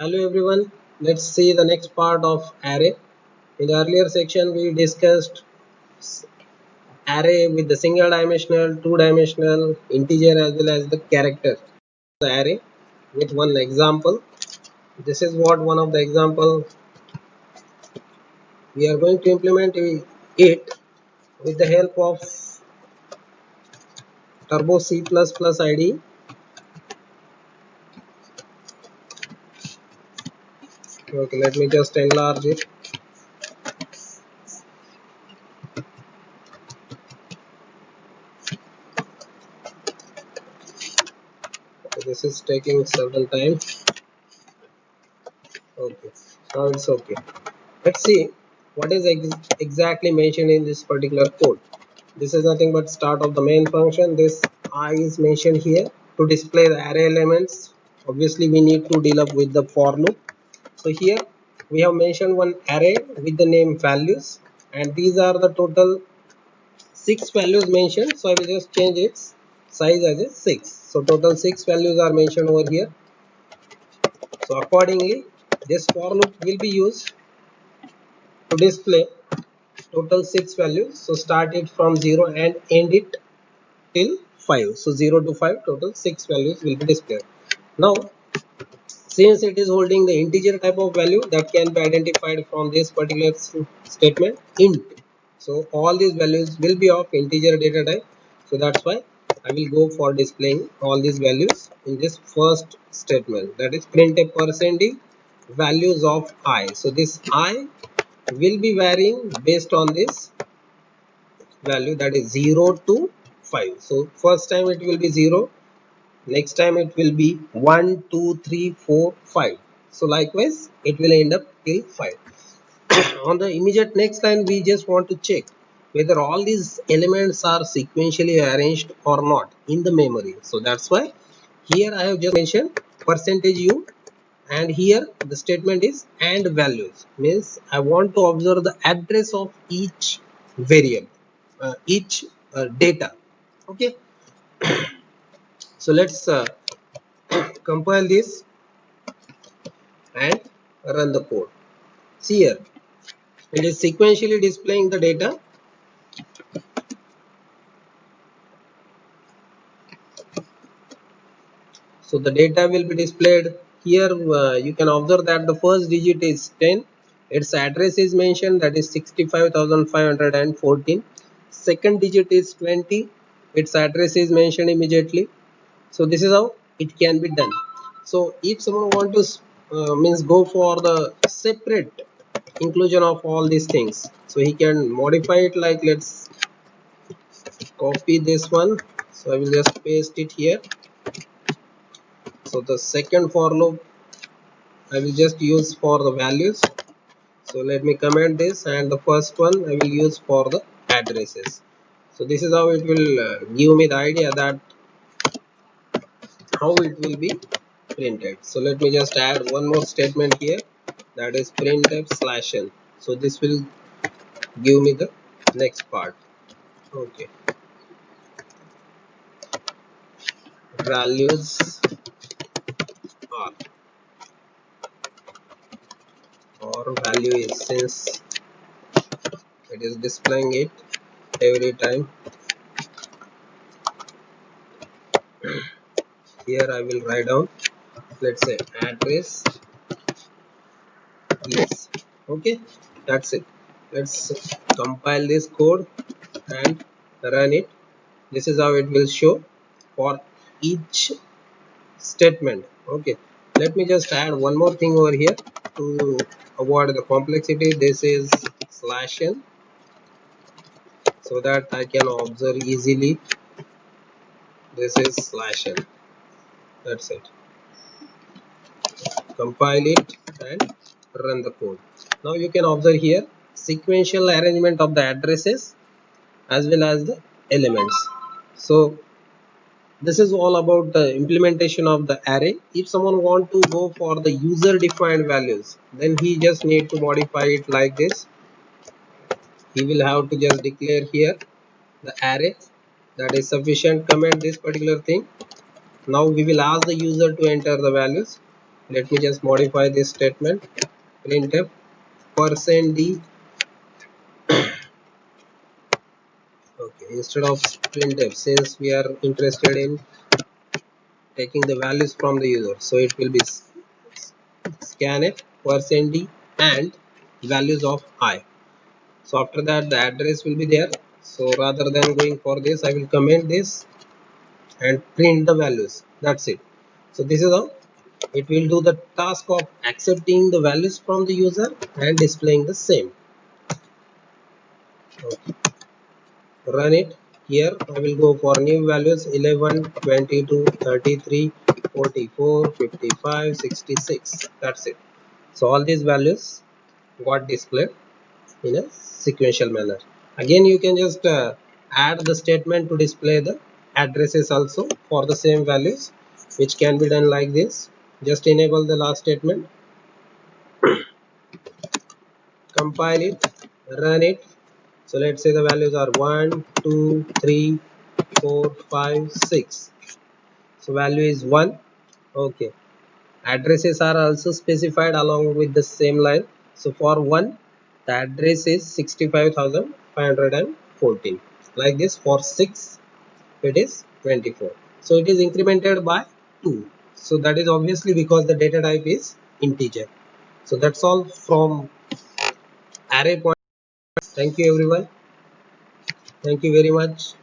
Hello everyone, let's see the next part of array. In the earlier section we discussed array with the single dimensional, two dimensional, integer as well as the character. The array with one example. This is what one of the example we are going to implement it with the help of Turbo C++ IDE. Okay, let me just enlarge it. Okay, this is taking certain time. Okay, now it's okay. Let's see what is exactly mentioned in this particular code. This is nothing but start of the main function. This I is mentioned here to display the array elements. Obviously we need to deal up with the for loop. So here we have mentioned one array with the name values, and these are the total 6 values mentioned. So I will just change its size as a 6. So total 6 values are mentioned over here. So accordingly this for loop will be used to display total 6 values. So start it from 0 and end it till 5. So 0 to 5 total 6 values will be displayed. Now since it is holding the integer type of value that can be identified from this particular statement int. So all these values will be of integer data type. So that's why I will go for displaying all these values in this first statement, that is print a percentage values of I. So this I will be varying based on this value, that is 0 to 5. So first time it will be 0, next time it will be 1 2 3 4 5. So likewise it will end up till 5. On the immediate next line we just want to check whether all these elements are sequentially arranged or not in the memory. So that's why here I have just mentioned percentage u, and here the statement is and values, means I want to observe the address of each variable, each data. Okay, so let's compile this and run the code. See here, it is sequentially displaying the data. So the data will be displayed here. You can observe that the first digit is 10. Its address is mentioned, that is 65,514. Second digit is 20. Its address is mentioned immediately. So this is how it can be done. So if someone want to means go for the separate inclusion of all these things, so he can modify it like, let's copy this one. So I will just paste it here. So the second for loop I will just use for the values. So let me comment this, and the first one I will use for the addresses. So this is how it will give me the idea that how it will be printed. So let me just add one more statement here, that is printf slash n. So this will give me the next part. Okay, values are, or value is, since it is displaying it every time. Here I will write down, let's say address. Yes, okay, that's it. Let's compile this code and run it. This is how it will show for each statement. Okay, let me just add one more thing over here to avoid the complexity. This is slash n, so that I can observe easily. This is slash n. That's it. Compile it and run the code. Now you can observe here sequential arrangement of the addresses as well as the elements. So this is all about the implementation of the array. If someone want to go for the user defined values, then he just need to modify it like this. He will have to just declare here the array, that is sufficient. Comment this particular thing. Now we will ask the user to enter the values. let me just modify this statement. Printf %d. Okay, instead of printf, since we are interested in taking the values from the user, so it will be scanf %d and values of I. So after that the address will be there. So rather than going for this, I will comment this and print the values. That's it. So this is how it will do the task of accepting the values from the user and displaying the same. Okay. Run it. Here I will go for new values 11, 22, 33, 44, 55, 66. That's it. So all these values got displayed in a sequential manner. Again, you can just add the statement to display the addresses also for the same values, which can be done like this. Just enable the last statement, compile it, run it. So let's say the values are 1, 2, 3, 4, 5, 6. So value is 1. Okay. Addresses are also specified along with the same line. So for 1, the address is 65,514. Like this, for 6, it is 24. So it is incremented by 2. So that is obviously because the data type is integer. So that's all from array point. Thank you everyone. Thank you very much.